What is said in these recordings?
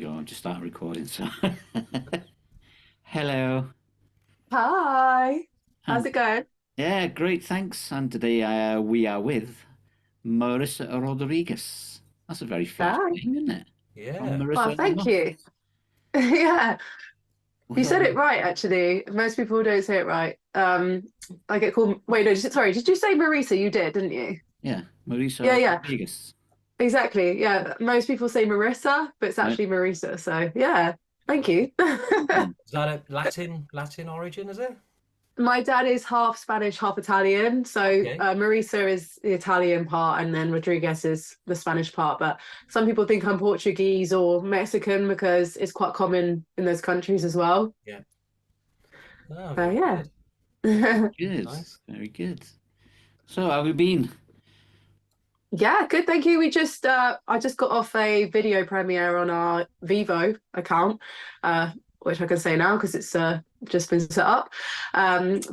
go. I'm just starting recording. So, hello. Hi, how's And it going? yeah, great. Thanks. And today we are with Marisa Rodriguez. That's a very first Hi. name, isn't it? From Yeah. Well, Marissa and the thank Moths. you. Yeah, you said Well, it right, actually. Most people don't say it right. I get called. Wait, no, sorry. Did you say Marisa? You did, didn't you? yeah, Marisa Yeah, Rodriguez. exactly. Yeah, most people say Marissa, but it's Right. actually Marisa. So yeah, thank you. Hmm. Is that a Latin origin, is it? My dad is half Spanish, half Italian. So Okay. Marisa is the Italian part, and then Rodriguez is the Spanish part. But some people think I'm Portuguese or Mexican because it's quite common in those countries as well. Yeah. Oh, So very yeah. good. Good. Nice. Very good. So, how have you been? Yeah, good, thank you. I just got off a video premiere on our Vivo account, which I can say now because it's just been set up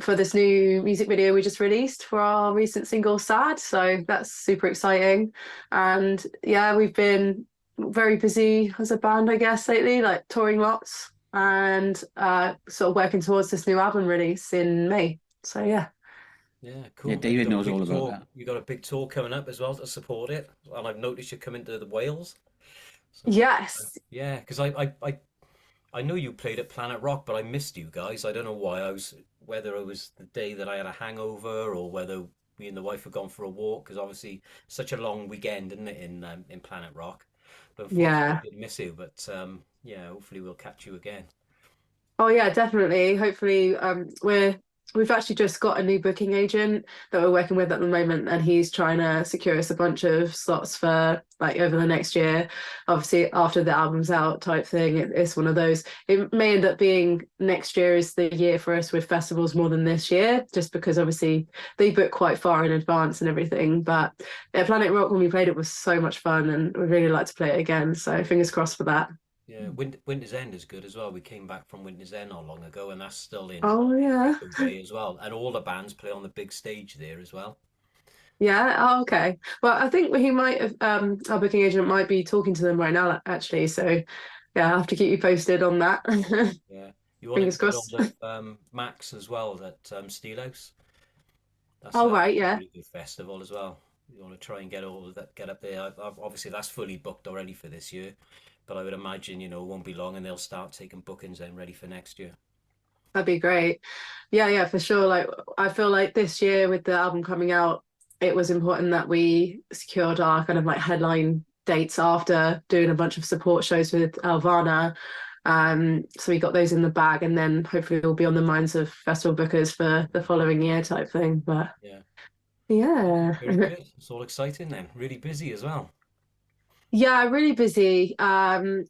for this new music video we just released for our recent single Sad. So that's super exciting. And yeah, we've been very busy as a band, I guess, lately, like touring lots and sort of working towards this new album release in May. So yeah. Yeah, Yeah, cool. And you David got a knows all big about tour. that. You got a big tour coming up as well to support it. And I've noticed you're coming to the Wales. So Yes. yeah, because I know you played at Planet Rock, but I missed you guys. I don't know why. Whether it was the day that I had a hangover or whether me and the wife had gone for a walk. Because obviously such a long weekend, isn't it, in Planet Rock? But unfortunately, Yeah. I did miss you. But yeah, hopefully we'll catch you again. Oh yeah, definitely. Hopefully, we've actually just got a new booking agent that we're working with at the moment, and he's trying to secure us a bunch of slots for like over the next year. Obviously, after the album's out, type thing. It's one of those. It may end up being next year is the year for us with festivals more than this year, just because obviously they book quite far in advance and everything. But yeah, Planet Rock when we played it was so much fun, and we'd really like to play it again. So fingers crossed for that. Yeah, Winter's End is good as well. We came back from Winter's End not long ago, and that's still in Oh yeah. Echo Bay as well. And all the bands play on the big stage there as well. Yeah. Oh, okay. Well, I think he might have, our booking agent might be talking to them right now, actually. So, yeah, I'll have to keep you posted on that. Yeah, you want to Fingers get crossed. hold of Max as well at Steelhouse. That's Oh, a right. Yeah. really good festival as well. You want to try and get all of that, get up there. Obviously, that's fully booked already for this year, but I would imagine it won't be long, and they'll start taking bookings then ready for next year. That'd be great. Yeah. Yeah, for sure. Like, I feel like this year with the album coming out, it was important that we secured our kind of like headline dates after doing a bunch of support shows with Alvana. So we got those in the bag, and then hopefully we'll be on the minds of festival bookers for the following year type thing. But Yeah, yeah. very good. It's all exciting then. Really busy as well. Yeah, really busy. It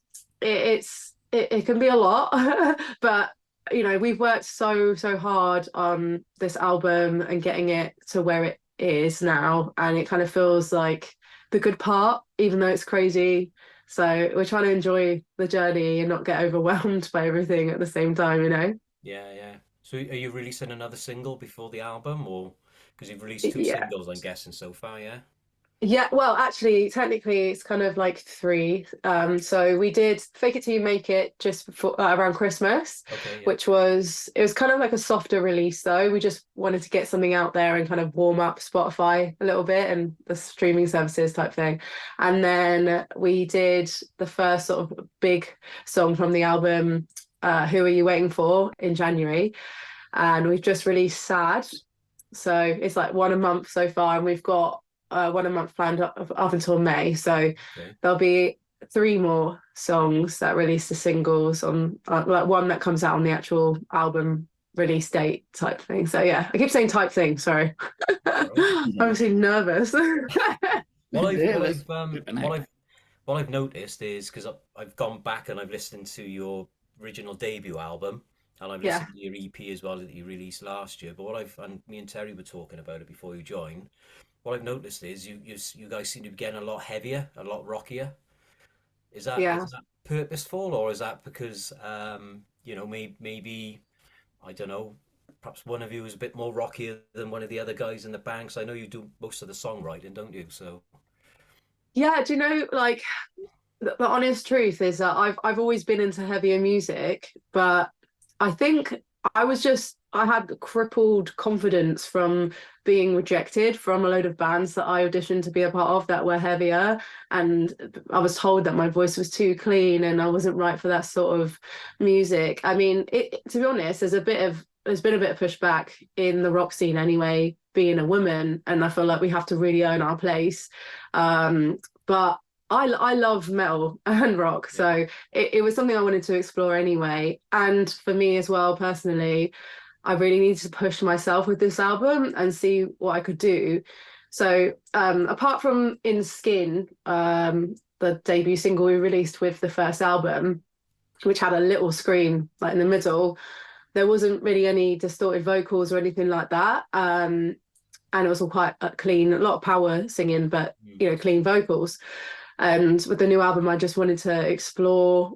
can be a lot, but we've worked so hard on this album and getting it to where it is now, and it kind of feels like the good part, even though it's crazy. So we're trying to enjoy the journey and not get overwhelmed by everything at the same time. Yeah, yeah. So are you releasing another single before the album, or because you've released two Yeah. singles, I'm guessing so far, yeah? Yeah, well, actually, technically, it's kind of like three. So we did Fake It Till You Make It just before around Christmas, Okay, yeah. which it was kind of like a softer release though. We just wanted to get something out there and kind of warm up Spotify a little bit and the streaming services type thing. And then we did the first sort of big song from the album, Who Are You Waiting For, in January. And we've just released Sad. So it's like one a month so far, and we've got one a month planned up until May. So Okay. there'll be three more songs that release the singles on, like one that comes out on the actual album release date type thing. So yeah, I keep saying type thing. Sorry, That's all right. I'm Yeah. actually nervous. What I've Yeah, what that's I've um flipping what heck. I've what I've noticed is because I've gone back and I've listened to your original debut album and I've Yeah, listened to your EP as well that you released last year. But and me and Terry were talking about it before you joined. What I've noticed is you guys seem to be getting a lot heavier, a lot rockier. Is yeah. that purposeful or is that because maybe I don't know, perhaps one of you is a bit more rockier than one of the other guys in the band? 'Cause I know you do most of the songwriting, don't you? So Yeah, do you know, like The honest truth is that I've always been into heavier music, but I think I had crippled confidence from being rejected from a load of bands that I auditioned to be a part of that were heavier, and I was told that my voice was too clean and I wasn't right for that sort of music. I mean, to be honest, there's been a bit of pushback in the rock scene anyway, being a woman, and I feel like we have to really earn our place. But I love metal and rock, Yeah. so it was something I wanted to explore anyway. And for me as well, personally, I really needed to push myself with this album and see what I could do. So apart from In Skin, the debut single we released with the first album, which had a little scream like in the middle, there wasn't really any distorted vocals or anything like that. And it was all quite clean, a lot of power singing, but clean vocals. And with the new album, I just wanted to explore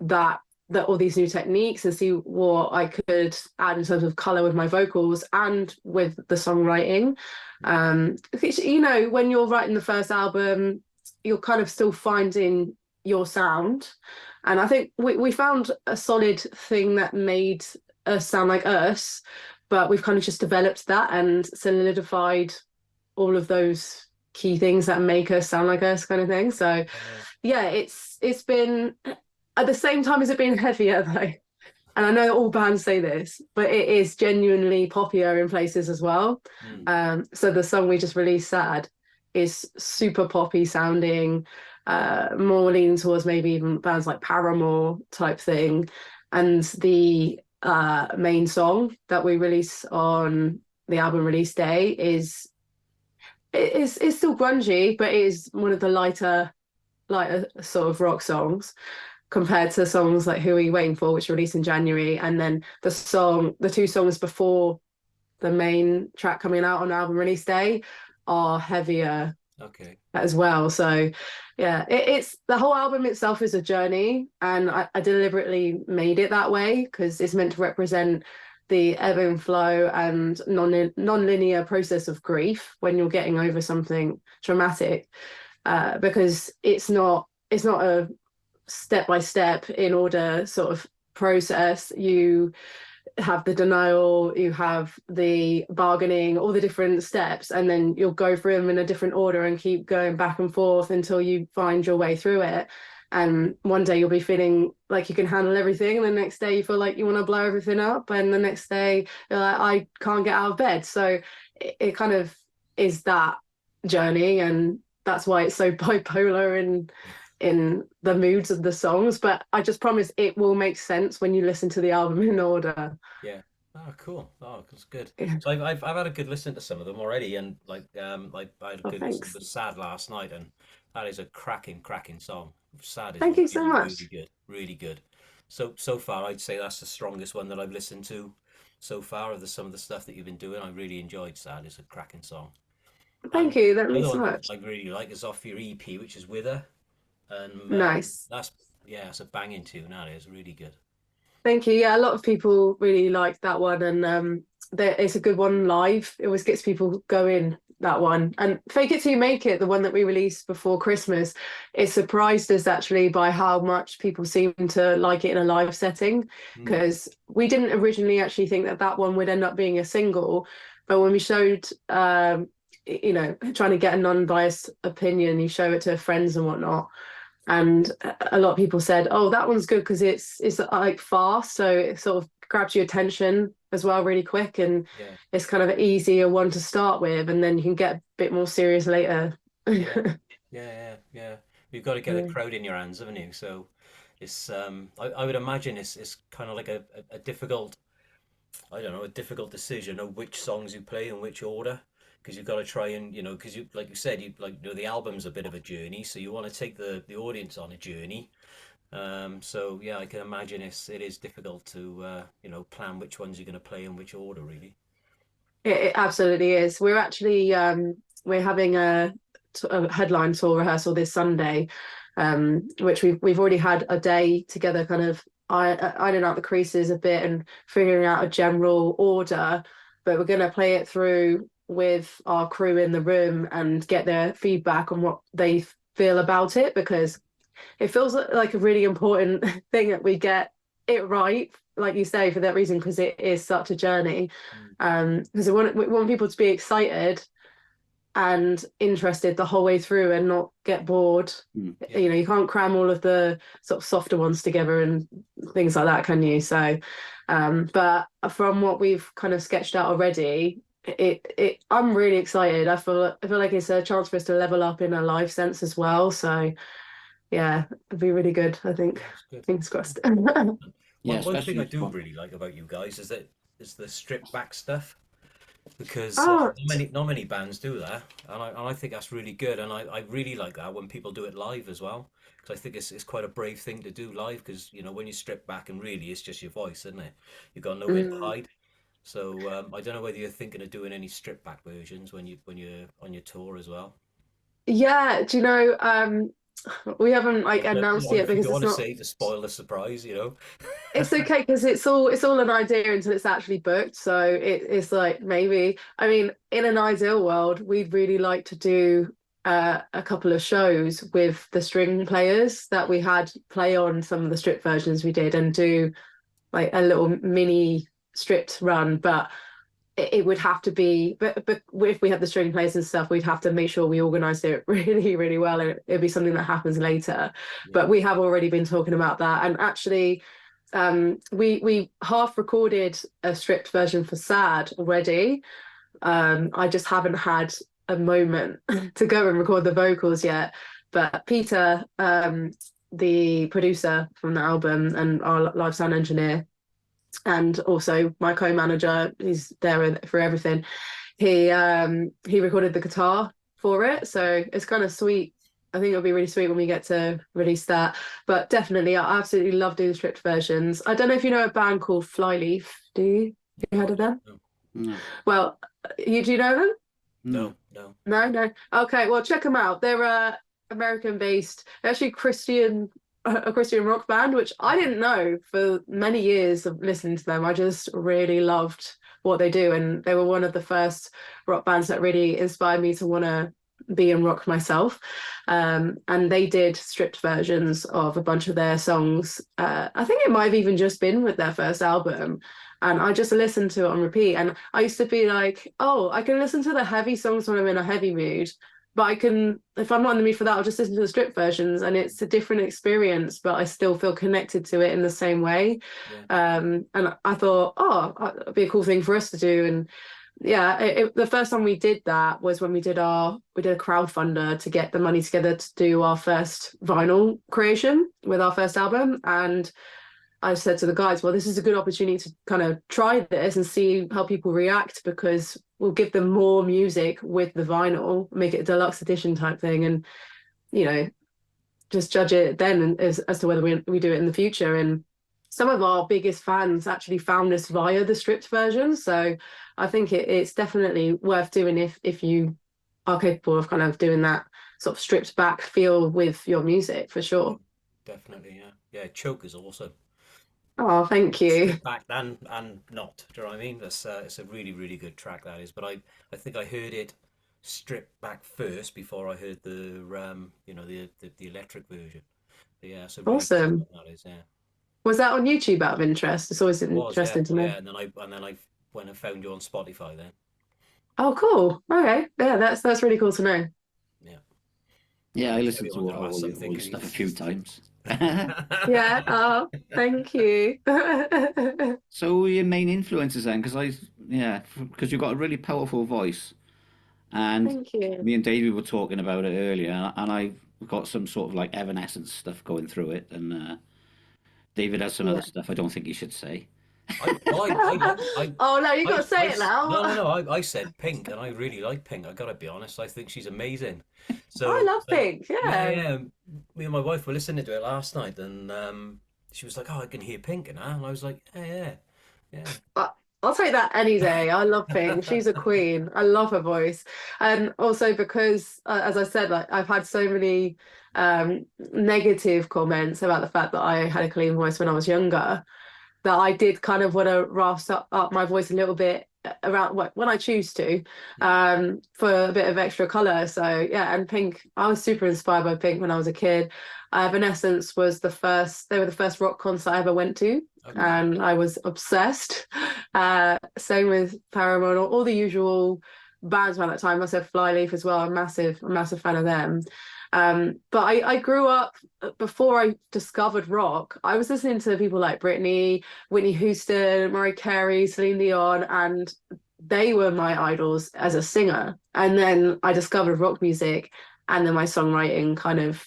that all these new techniques and see what I could add in terms of color with my vocals and with the songwriting. When you're writing the first album, you're kind of still finding your sound. And I think we found a solid thing that made us sound like us, but we've kind of just developed that and solidified all of those key things that make us sound like us, kind of thing. So yeah, it's been, at the same time as it being heavier though, and I know all bands say this, but it is genuinely poppier in places as well. So the song we just released, Sad, is super poppy sounding, more leaning towards maybe even bands like Paramore type thing. And the main song that we release on the album release day is it's still grungy, but it is one of the lighter sort of rock songs compared to songs like Who Are You Waiting For, which released in January, and then the two songs before the main track coming out on album release day are heavier as well. So yeah, it's the whole album itself is a journey, and I deliberately made it that way because it's meant to represent the ebb and flow and non-linear process of grief when you're getting over something traumatic, because it's not a step by step in order sort of process. You have the denial, you have the bargaining, all the different steps, and then you'll go through them in a different order and keep going back and forth until you find your way through it. And one day you'll be feeling like you can handle everything, and the next day you feel like you want to blow everything up, and the next day you're like, I can't get out of bed. So it kind of is that journey, and that's why it's so bipolar in the moods of the songs. But I just promise it will make sense when you listen to the album in order. Yeah. Oh, cool. Oh, that's good. Yeah. So I've had a good listen to some of them already, and like I had a good listen Thanks. to Sad last night, and that is a cracking song. Sad is Thank you so much. really good, really good. So far, I'd say that's the strongest one that I've listened to so far of some of the stuff that you've been doing. I really enjoyed Sad. It's a cracking song. Thank And you. That the means other so one much. I really like is off your EP, which is Wither, and Nice. it's a banging tune. That is really good. Thank you. Yeah, a lot of people really liked that one, and it's a good one live. It always gets people going, that one. And Fake It Till You Make It, the one that we released before Christmas, it surprised us actually by how much people seem to like it in a live setting, because we didn't originally actually think that one would end up being a single, but when we showed trying to get a non-biased opinion, you show it to friends and whatnot, and a lot of people said, oh, that one's good because it's like fast, so it sort of grabs your attention as well really quick, and it's kind of an easier one to start with, and then you can get a bit more serious later. Yeah. You've got to get a crowd in your hands, haven't you? So it's I would imagine it's kind of like a difficult, I don't know, a difficult decision of which songs you play in which order, because you've got to try and because you, like you said, the album's a bit of a journey, so you want to take the audience on a journey. So yeah, I can imagine it is difficult to plan which ones you're going to play in which order, really. It absolutely is. We're actually we're having a headline tour rehearsal this Sunday, which we've already had a day together, kind of ironing out the creases a bit and figuring out a general order. But we're going to play it through with our crew in the room and get their feedback on what they feel about it, because it feels like a really important thing that we get it right, like you say, for that reason, because it is such a journey. Because we want people to be excited and interested the whole way through and not get bored. Yeah. You know, you can't cram all of the sort of softer ones together and things like that, can you? So, but from what we've kind of sketched out already, I'm really excited. I feel like it's a chance for us to level up in a live sense as well. So, yeah, it'd be really good, I think. That's good. Fingers crossed. Yeah, One thing I especially do for- really like about you guys is the stripped back stuff, because Oh, not many bands do that, and I think that's really good, and I really like that when people do it live as well, because I think it's quite a brave thing to do live, because you know when you strip back and really it's just your voice, isn't it? You've got nowhere to hide. So I don't know whether you're thinking of doing any stripped back versions when you're on your tour as well. yeah. Do you know, we haven't like But announced it if you because don't it's want to not. say to spoil the surprise, you know. It's okay because it's all an idea until it's actually booked. So it's like maybe, I mean, in an ideal world, we'd really like to do a couple of shows with the string players that we had play on some of the stripped versions we did, and do like a little mini stripped run. But it would have to be, but if we had the string players and stuff, we'd have to make sure we organised it really, really well, and it'd be something that happens later. Yeah. But we have already been talking about that, and actually, we half recorded a stripped version for Sad already. I just haven't had a moment to go and record the vocals yet. But Peter, the producer from the album and our live sound engineer, and also my co-manager, he's there for everything. He recorded the guitar for it, so it's kind of sweet. I think it'll be really sweet when we get to release that. But definitely, I absolutely love doing stripped versions. I don't know if you know a band called Flyleaf. Do you? Have you heard of them? No, No. Well, do you know them? no, no. No. Okay, well, check them out. They're American-based, actually a Christian rock band, which I didn't know for many years of listening to them. I just really loved what they do, and they were one of the first rock bands that really inspired me to want to be in rock myself. And they did stripped versions of a bunch of their songs. I think it might have even just been with their first album. And I just listened to it on repeat. And I used to be like, oh, I can listen to the heavy songs when I'm in a heavy mood. But I can, if I'm not in the mood for that, I'll just listen to the stripped versions, and it's a different experience, but I still feel connected to it in the same way. Yeah. And I thought, oh, that'd be a cool thing for us to do. And yeah, the first time we did that was when we did a crowdfunder to get the money together to do our first vinyl creation with our first album. And I said to the guys, well, this is a good opportunity to kind of try this and see how people react, because we'll give them more music with the vinyl, make it a deluxe edition type thing, and, you know, just judge it then as to whether we do it in the future. And some of our biggest fans actually found us via the stripped version. So I think it's definitely worth doing if you are capable of kind of doing that sort of stripped back feel with your music, for sure. Definitely, yeah. Yeah, Choke is awesome. Oh, thank you. Stripped back and not. Do you know what I mean? That's it's a really, really good track, that is. But I think I heard it stripped back first before I heard the the electric version. But yeah, it's a really good Awesome. song, that is, yeah. Was that on YouTube out of interest? It's always It was, yeah. interesting to know. Yeah, and then I went and found you on Spotify then. Oh, cool. Okay. Yeah, that's really cool to know. Yeah. Yeah, I listened to Everyone all, can ask all something, your 'cause stuff a you- few times. Yeah. Oh, thank you. So who were your main influences then? Because you've got a really powerful voice, and Thank you. me and David were talking about it earlier, and I've got some sort of like Evanescence stuff going through it, and David has some Yeah. other stuff I don't think you should say. Oh no, you got to say it now. No. I said Pink, and I really like Pink. I gotta be honest. I think she's amazing. So I love Pink. Yeah. yeah. Me and my wife were listening to it last night, and she was like, "Oh, I can hear Pink now," and I was like, "Yeah." I'll take that any day. I love Pink. She's a queen. I love her voice. And also because, as I said, like I've had so many negative comments about the fact that I had a clean voice when I was younger, that I did kind of want to rasp up my voice a little bit around when I choose to, for a bit of extra color. So yeah, and Pink, I was super inspired by Pink when I was a kid. Evanescence was they were the first rock concert I ever went to, Okay. and I was obsessed. Same with Paramore, all the usual bands around that time. I said Flyleaf as well. I'm a massive fan of them. But I grew up, before I discovered rock, I was listening to people like Britney, Whitney Houston, Mariah Carey, Celine Dion, and they were my idols as a singer. And then I discovered rock music, and then my songwriting kind of,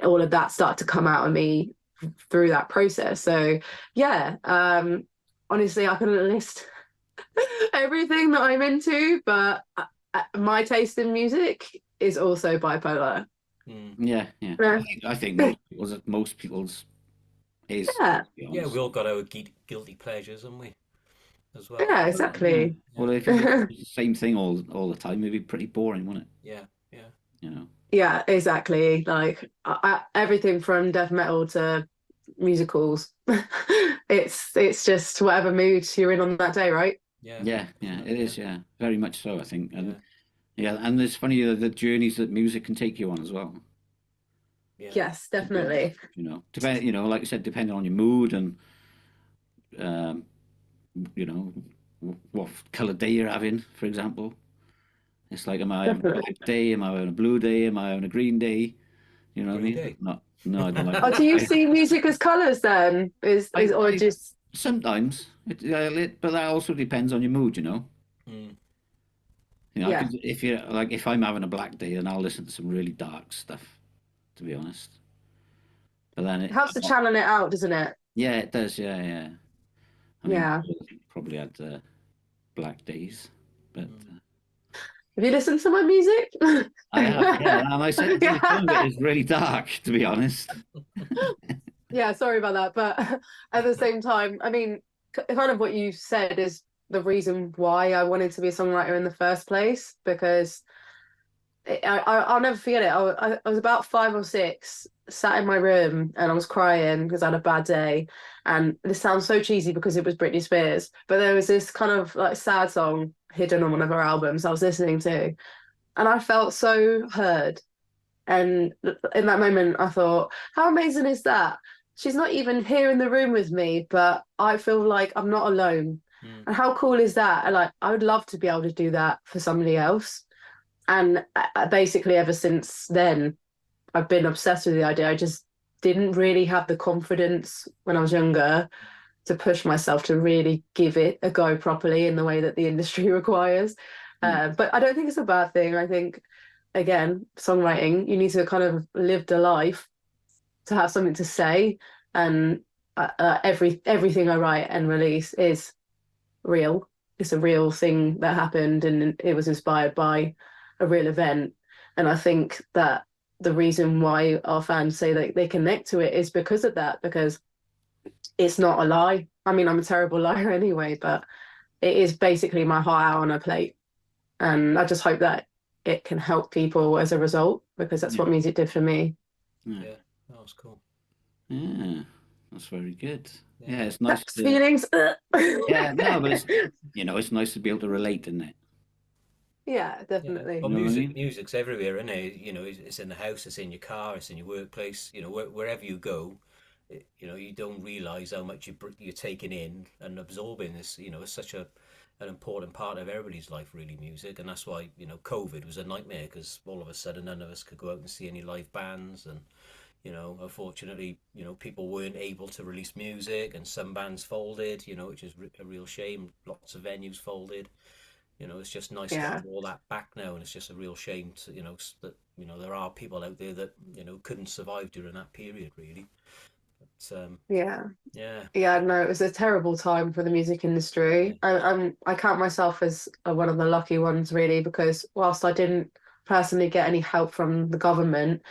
all of that started to come out of me through that process. So yeah, honestly, I couldn't list everything that I'm into, but my taste in music is also bipolar. Yeah. Yeah. I think most people's is. Yeah. To be Yeah, honest. we all got our guilty pleasures, haven't we? As well. Yeah, Yeah. exactly. Well, if you did the same thing all the time, it'd be pretty boring, wouldn't it? Yeah. You know. Yeah, exactly. Like everything from death metal to musicals. It's just whatever mood you're in on that day, right? Yeah. Yeah, it is. Yeah. Yeah, very much so. I think, and Yeah. and it's funny the journeys that music can take you on as well. Yeah. Yes, To be honest, definitely. like I said, depending on your mood and um, what color day you're having, for example. It's like, am I having a Definitely. black day? Am I having a blue day? Am I having a green day? You know what I Green mean? Day. No, I don't like Oh, that. do you see music as colours then? Is or I just sometimes, but that also depends on your mood. Mm. I yeah. could, if I'm having a black day, then I'll listen to some really dark stuff, to be honest. But then It helps to channel it out, doesn't it? yeah, it does. Yeah. I mean, Yeah. probably had black days, but Have you listened to my music? I have. Yeah, and I said some of it Yeah. is really dark, to be honest. Yeah, sorry about that. But at the same time, I mean, kind of what you said is the reason why I wanted to be a songwriter in the first place, because I'll never forget it. I was about 5 or 6, sat in my room, and I was crying because I had a bad day. And this sounds so cheesy because it was Britney Spears, but there was this kind of like sad song hidden on one of her albums I was listening to, and I felt so heard. And in that moment, I thought, how amazing is that? She's not even here in the room with me, but I feel like I'm not alone. Mm. And how cool is that? And like, I would love to be able to do that for somebody else. And basically, ever since then, I've been obsessed with the idea. I just didn't really have the confidence when I was younger to push myself to really give it a go properly in the way that the industry requires. But I don't think it's a bad thing. I think, again, songwriting, you need to kind of live the life to have something to say. And everything I write and release is real. It's a real thing that happened, and it was inspired by a real event. And I think that the reason why our fans say that they connect to it is because of that, because it's not a lie. I mean, I'm a terrible liar anyway, but it is basically my heart out on a plate. And I just hope that it can help people as a result, because that's what music did for me. Yeah, that was cool. Yeah, that's very good. Yeah. Yeah, it's nice Sex feelings. Yeah, no, but it's nice to be able to relate, isn't it? Yeah, definitely. Well, You know what I mean? music's everywhere, isn't it? It's in the house, it's in your car, it's in your workplace. Wherever you go, you don't realize how much you're taking in and absorbing this. It's such an important part of everybody's life, really, music. And that's why, COVID was a nightmare, because all of a sudden none of us could go out and see any live bands. And, unfortunately, people weren't able to release music, and some bands folded, which is a real shame. Lots of venues folded. It's just nice to have all that back now, and it's just a real shame to, that, there are people out there that, couldn't survive during that period, really. But, Yeah. yeah. No, it was a terrible time for the music industry. I count myself as one of the lucky ones, really, because whilst I didn't personally get any help from the government,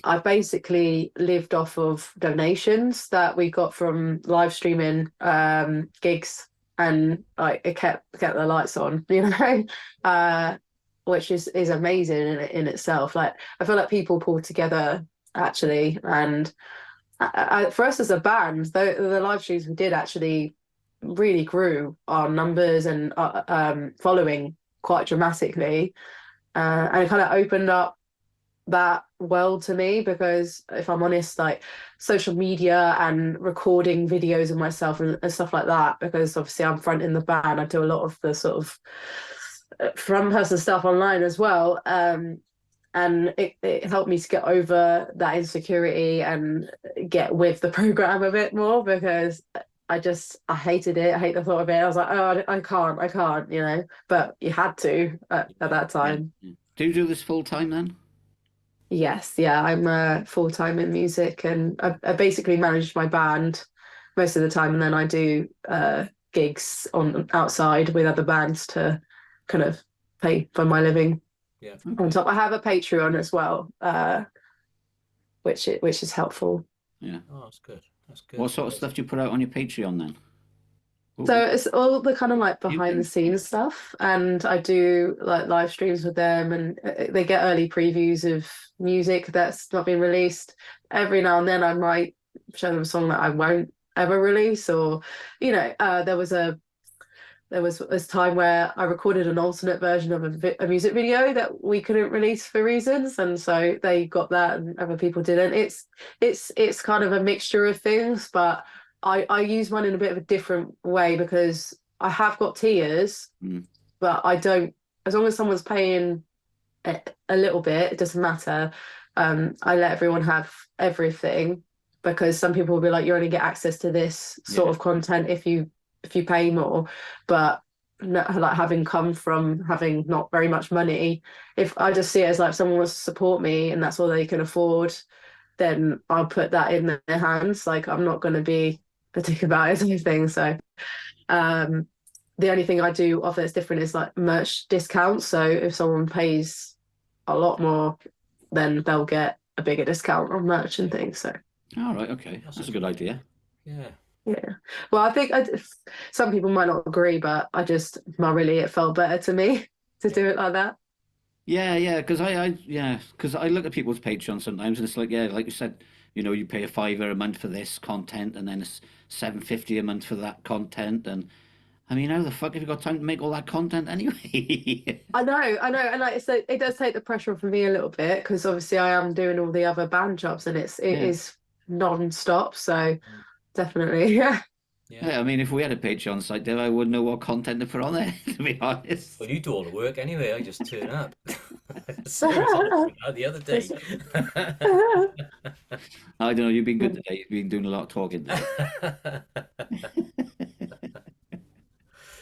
I basically lived off of donations that we got from live streaming gigs, and like it kept the lights on, which is amazing in itself. Like, I feel like people pulled together actually, and for us as a band, the live streams we did actually really grew our numbers and following quite dramatically, and it kind of opened up that world to me, because if I'm honest, like social media and recording videos of myself and stuff like that, because obviously I'm front in the band, I do a lot of the sort of front person stuff online as well. And it helped me to get over that insecurity and get with the program a bit more, because I hated it. I hate the thought of it. I was like, oh, I can't, you know. But you had to at that Yeah. time. Do you do this full time then? Yes, yeah, I'm full time in music, and I basically manage my band most of the time, and then I do gigs on outside with other bands to kind of pay for my living. Yeah. On top, I have a Patreon as well, which is helpful. Yeah. Oh, that's good. That's good. What sort of stuff do you put out on your Patreon then? So it's all the kind of like behind the YouTube. scenes stuff, and I do like live streams with them, and they get early previews of music that's not been released. Every now and then I might show them a song that I won't ever release, or you know, there was this time where I recorded an alternate version of a music video that we couldn't release for reasons, and so they got that and other people didn't. It's kind of a mixture of things, but I use mine in a bit of a different way, because I have got tiers, but I don't, as long as someone's paying a little bit, it doesn't matter. I let everyone have everything, because some people will be like, you only get access to this sort of content if you pay more. But no, like having come from having not very much money, if I just see it as like, if someone wants to support me and that's all they can afford, then I'll put that in their hands. Like, I'm not going to be particular about it or anything. So the only thing I do offer that's different is like merch discounts. So if someone pays a lot more, then they'll get a bigger discount on merch and things. So All right, okay, that's a good idea. Yeah. yeah. Well, I think some people might not agree, but I just morally it felt better to me to do it like that. Yeah, because I look at people's Patreon sometimes, and it's like, yeah, like you said, you know, you pay a fiver a month for this content, and then it's $7.50 a month for that content, and I mean, how the fuck have you got time to make all that content anyway? I know, and like so it does take the pressure off of me a little bit, because obviously I am doing all the other band jobs, and it is non-stop. So definitely, yeah. Yeah, I mean, if we had a Patreon site there, I wouldn't know what content to put on there, to be honest. Well, you do all the work anyway. I just turn up. Sarah was on the other day. I don't know. You've been good today. You've been doing a lot of talking today.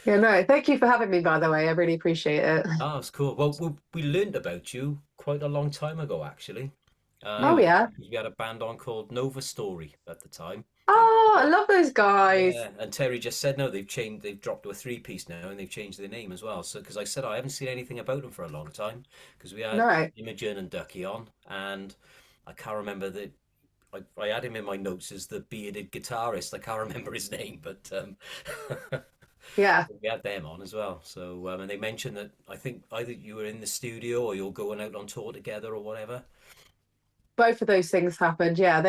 Yeah, no, thank you for having me, by the way. I really appreciate it. Oh, it's cool. Well, we learned about you quite a long time ago, actually. Oh, yeah. You had a band on called Nova Story at the time. Oh, I love those guys. Yeah, and Terry just said no, they've dropped to a three-piece now, and they've changed their name as well. So, because I said I haven't seen anything about them for a long time, because we had No. Imogen and Ducky on, and I can't remember I had him in my notes as the bearded guitarist. I can't remember his name, but Yeah. we had them on as well. So, and they mentioned that I think either you were in the studio or you're going out on tour together or whatever. Both of those things happened. Yeah,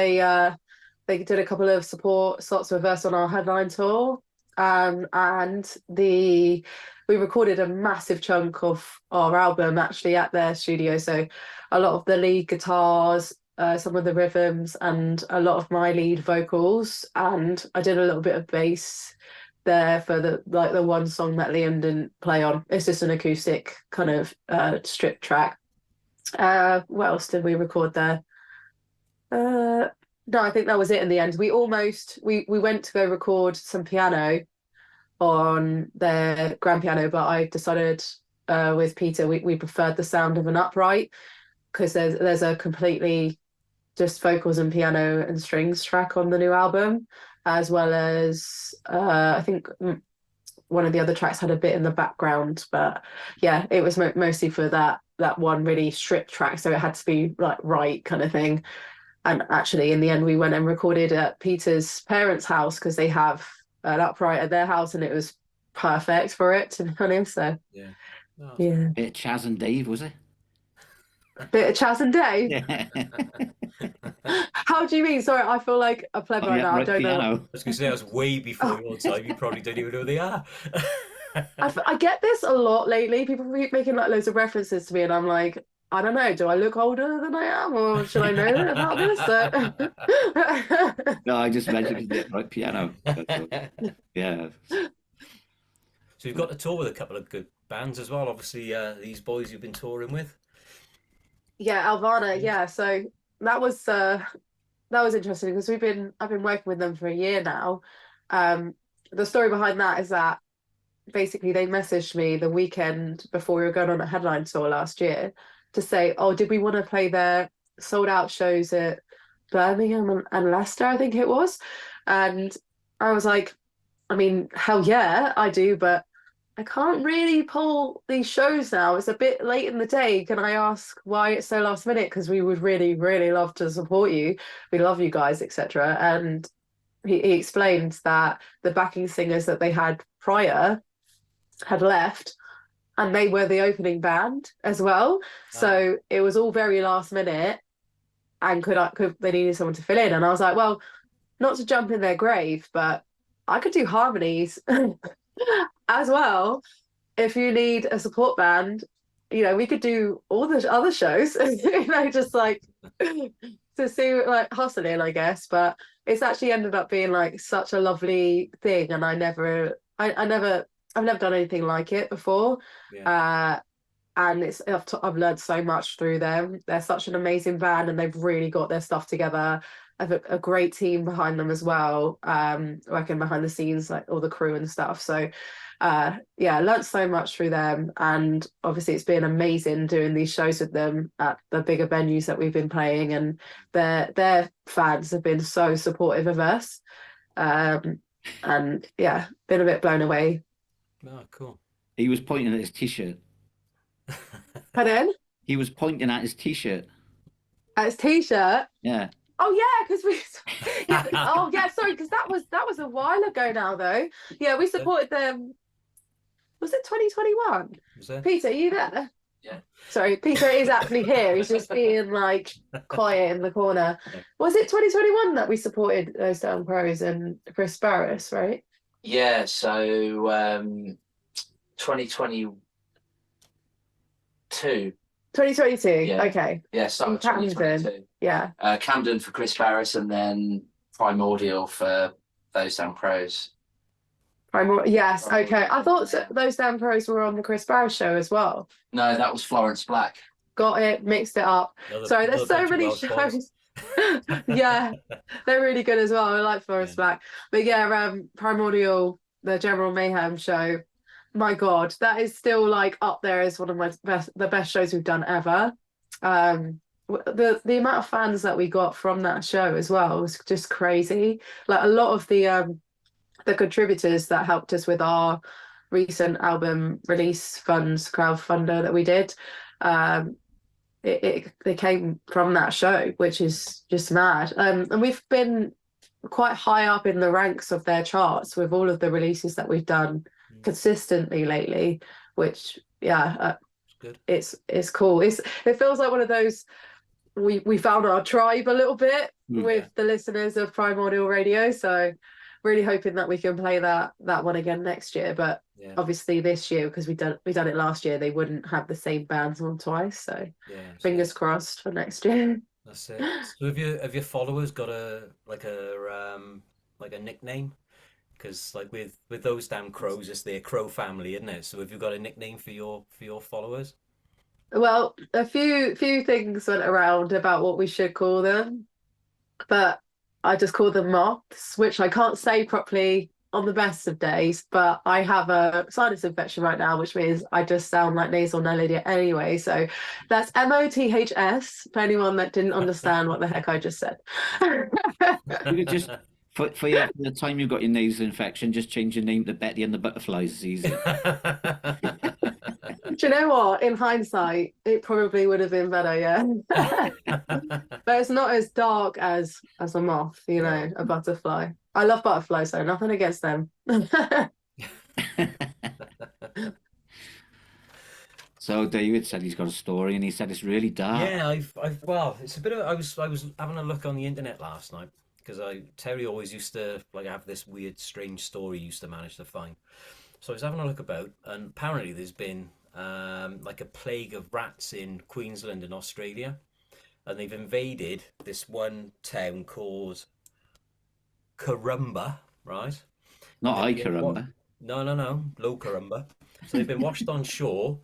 they did a couple of support slots with us on our headline tour, and we recorded a massive chunk of our album actually at their studio. So a lot of the lead guitars, some of the rhythms, and a lot of my lead vocals, and I did a little bit of bass there for the one song that Liam didn't play on. It's just an acoustic kind of strip track. What else did we record there? No, I think that was it in the end. We went to go record some piano on their grand piano, but I decided with Peter we preferred the sound of an upright, because there's a completely just vocals and piano and strings track on the new album, as well as I think one of the other tracks had a bit in the background. But yeah, it was mostly for that one really stripped track, so it had to be like right kind of thing. And actually, in the end, we went and recorded at Peter's parents' house, because they have an upright at their house, and it was perfect for it, to be honest. So Yeah. Oh, yeah. Bit Chaz and Dave, was it? Bit of Chas and Dave. Yeah. How do you mean? Sorry, I feel like a pleb Oh, right yeah, now. I right don't know. I piano. was going to say, that was way before Oh. your time. You probably don't even know who they are. I get this a lot lately. People keep making like loads of references to me, and I'm like, I don't know. Do I look older than I am, or should I know about this? No, I just mentioned because yeah, right piano. That's all. Yeah. So you've got to tour with a couple of good bands as well. Obviously, these boys you've been touring with. Yeah, Alvana. Yeah, so that was interesting because I've been working with them for a year now. The story behind that is that basically they messaged me the weekend before we were going on a headline tour last year to say, oh, did we want to play their sold out shows at Birmingham and Leicester, I think it was. And I was like, I mean, hell yeah, I do, but I can't really pull these shows now. It's a bit late in the day. Can I ask why it's so last minute? Because we would really, really love to support you. We love you guys, etc. And he explained that the backing singers that they had prior had left and they were the opening band as well. So it was all very last minute and could they needed someone to fill in. And I was like, well, not to jump in their grave, but I could do harmonies as well. If you need a support band, we could do all the other shows, just like to see like hustling, I guess. But it's actually ended up being like such a lovely thing, and I've never done anything like it before. Yeah. And I've learned so much through them. They're such an amazing band, and they've really got their stuff together. I have a great team behind them as well, working behind the scenes, like all the crew and stuff. So, yeah, I learned so much through them, and obviously it's been amazing doing these shows with them at the bigger venues that we've been playing, and their fans have been so supportive of us, and yeah, been a bit blown away. Oh, cool. He was pointing at his t-shirt. Pardon? He was pointing at his t-shirt. At his t-shirt. Yeah. Oh yeah, because oh yeah, sorry, because that was a while ago now though. Yeah, we supported them. Was it 2021? Was there? Peter, are you there? Yeah. Sorry, Peter is actually here. He's just being like quiet in the corner. Yeah. Was it 2021 that we supported those Down Pros and Chris Barris, right? Yeah, so 2022. 2022. Yeah. Okay. Yeah, started Camden. 2022. Yeah. Camden for Chris Barris and then Primordial for those Down Pros. Yes. Okay. I thought Yeah. those Down Pros were on the Chris Barris show as well. No, that was Florence Black. Got it. Mixed it up. Sorry, there's so many shows. Yeah, they're really good as well. I like Florence Black. But yeah, Primordial, the General Mayhem show. My God, that is still like up there as one of the best shows we've done ever. The amount of fans that we got from that show as well was just crazy. Like a lot of the contributors that helped us with our recent album release crowdfunder that we did, they came from that show, which is just mad. And we've been quite high up in the ranks of their charts with all of the releases that we've done consistently lately, which Good. It's cool. It feels like one of those we found our tribe a little bit with the listeners of Primordial Radio. So really hoping that we can play that one again next year. But obviously this year, because we done it last year, they wouldn't have the same bands on twice. So fingers crossed for next year. That's it. So have your followers got a nickname? Because like with those damn crows, it's their crow family, isn't it? So have you got a nickname for your followers? Well, a few things went around about what we should call them, but I just call them Moths, which I can't say properly on the best of days, but I have a sinus infection right now, which means I just sound like nasal melody anyway. So that's MOTHS, for anyone that didn't understand what the heck I just said. You could just, for the time you've got your nasal infection, just change your name to Betty and the Butterflies. It's easy. Do you know what? In hindsight, it probably would have been better, yeah. But it's not as dark as a moth, a butterfly. I love butterflies, though. Nothing against them. So So David said he's got a story, and he said it's really dark. Yeah, well, it's a bit of. I was having a look on the internet last night because Terry always used to like have this weird, strange story he used to manage to find. So I was having a look about, and apparently there's been like a plague of rats in Queensland and Australia, and they've invaded this one town called Karumba, right? Not And I they've been wa- caramba. No, low Karumba. So they've been washed on shore,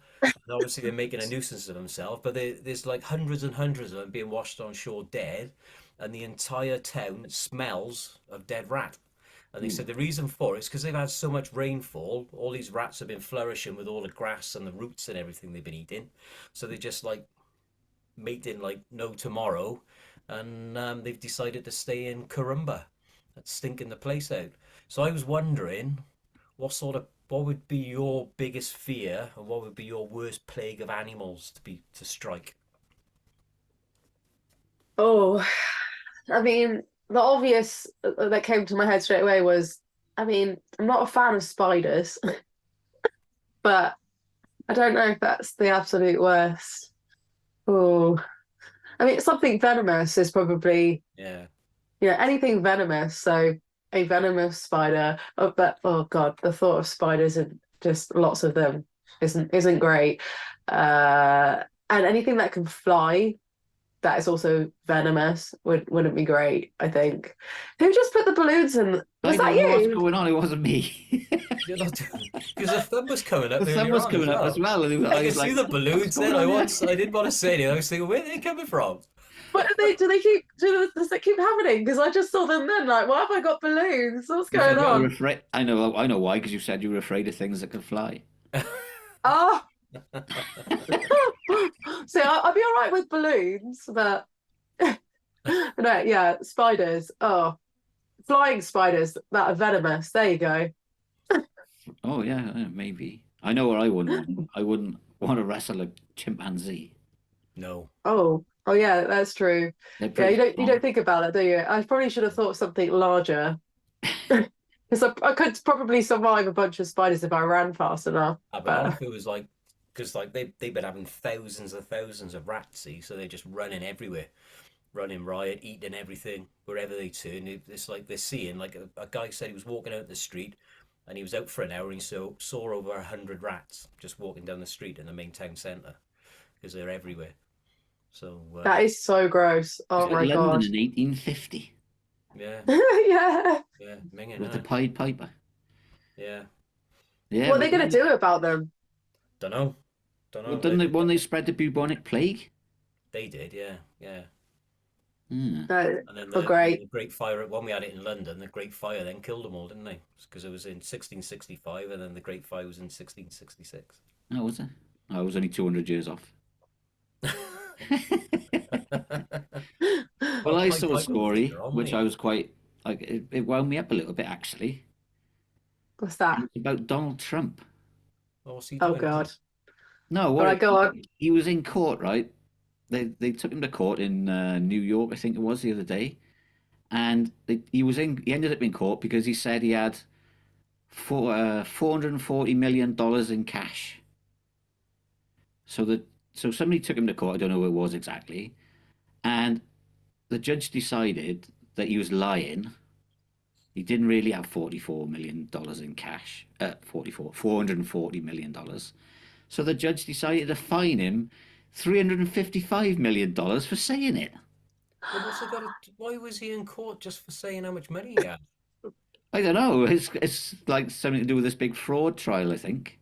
and obviously they're making a nuisance of themselves. But there's like hundreds and hundreds of them being washed on shore dead, and the entire town smells of dead rat. And they said the reason for it is because they've had so much rainfall. All these rats have been flourishing with all the grass and the roots and everything they've been eating. So they just like mating like no tomorrow, and they've decided to stay in Karumba, that's stinking the place out. So I was wondering, what would be your biggest fear, and what would be your worst plague of animals to strike? Oh, I mean, the obvious that came to my head straight away was, I mean, I'm not a fan of spiders, but I don't know if that's the absolute worst. Oh, I mean, something venomous is probably, Yeah, anything venomous. So a venomous spider. Oh, but oh God, the thought of spiders and just lots of them isn't great. And anything that can fly that is also venomous wouldn't be great, I think. Who just put the balloons in? I Was that don't know what's you? going on. It wasn't me. you're not because the thumb was coming up The sun earlier was on coming up as well, and I I can was see like, the "What's balloons. going Then on I didn't want to say anything. I was thinking, where are they coming from? But does it keep happening? Because I just saw them then, like, why have I got balloons? What's You going said you were on? afraid. I know why, because you said you were afraid of things that could fly. Oh, so I'd be all right with balloons, but no, yeah, spiders. Oh, flying spiders that are venomous. There you go. Oh yeah, maybe. I know what I wouldn't want. I wouldn't want to wrestle a chimpanzee. No. Oh yeah, that's true. They're Yeah, pretty you don't strong. think about that, do you? I probably should have thought something larger. Because I could probably survive a bunch of spiders if I ran fast enough. But not But if it was like, because like they've been having thousands of rats, see, so they're just running everywhere, running riot, eating everything wherever they turn. It's like they're seeing like a guy said he was walking out the street, and he was out for an hour, and he saw over 100 rats just walking down the street in the main town centre because they're everywhere. So that is so gross. It's Oh like my London God. in 1850 yeah, Yeah. yeah, minging, with the innit? Pied Piper. Yeah, Yeah, What are but they going to do about them? don't know, don't well, know. didn't they, when they spread the bubonic plague? They did, yeah, yeah. Hmm. No. And then Oh, the great. Great Fire, when we had it in London, the Great Fire then killed them all, didn't they? Because it was in 1665, and then the Great Fire was in 1666. Oh, was it? I was only 200 years off. Well, I Pied saw a Piper was story later on, which wasn't I he? was quite like. It wound me up a little bit actually. What's that? It's about Donald Trump. Oh, what's he Oh doing? God. No, All right, go on. he was in court, right? They took him to court in New York, I think it was the other day, and he ended up in court because he said he had $440 million in cash. So somebody took him to court. I don't know who it was exactly, and the judge decided that he was lying. He didn't really have $44 million in cash. 440 million dollars. So the judge decided to fine him $355 million for saying it. But what's it got why was he in court just for saying how much money he had? I don't know. It's like something to do with this big fraud trial, I think.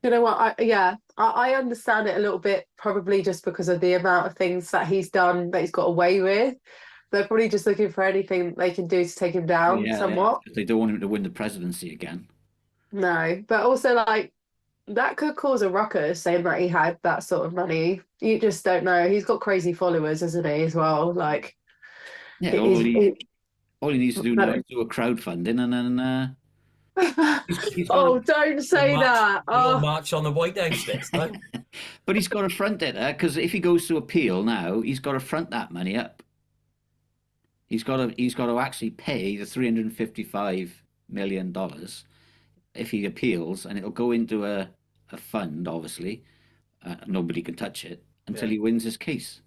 You know what? I understand it a little bit, probably just because of the amount of things that he's done that he's got away with. They're probably just looking for anything they can do to take him Well, down yeah, somewhat. they don't want him to win the presidency again. No, but also like that could cause a ruckus saying that he had that sort of money. You just don't know. He's got crazy followers, isn't he, as well? Like Yeah, he's all he needs to do now is do a crowdfunding, and then he's got Oh, to, don't say that. You got to Oh, march on the White House this time. but he's got to front it, because if he goes to appeal now, he's got to front that money up. He's got to actually pay the $355 million if he appeals, and it'll go into a fund, obviously, nobody can touch it until Yeah. he wins his case.